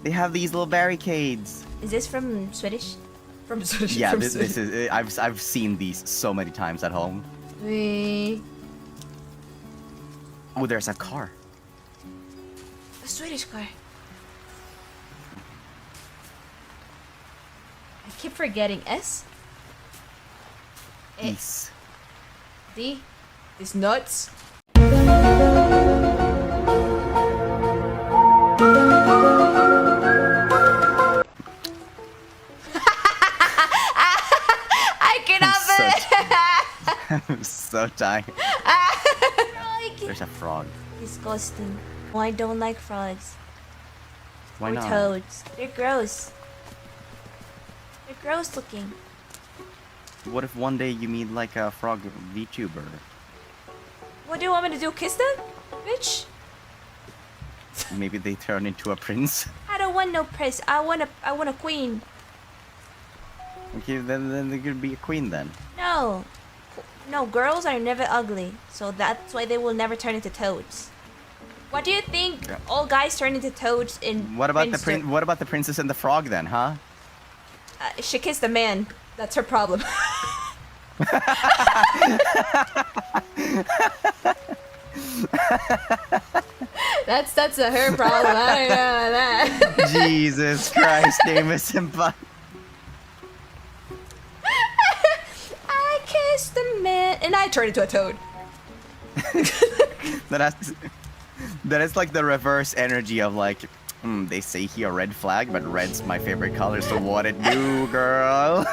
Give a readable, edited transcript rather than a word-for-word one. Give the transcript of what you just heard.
They have these little barricades. Is this from Swedish? From Swedish. Yeah, from this Swedish. is. I've seen these so many times at home. Oh, there's a car. A Swedish car. I keep forgetting S. Yes. D. These nuts. I cannot I'm so tired. There's a frog. Disgusting. Oh, I don't like frogs. Why or not? toads. They're gross. They're gross looking. What if one day you meet like a frog VTuber? What do you want me to do? Kiss them? Bitch? Maybe they turn into a prince. I don't want no prince. I want a queen. Okay, then they could be a queen then. No. No, girls are never ugly. So that's why they will never turn into toads. What do you think all guys turn into toads in What about What about the princess and the frog then, huh? She kissed a man. That's her problem. That's her problem. I don't know about that. Jesus Christ, Amos Senpai. I kissed a man, and I turned into a toad. That is like the reverse energy of like, they say here red flag, but red's my favorite color, so what it do, girl?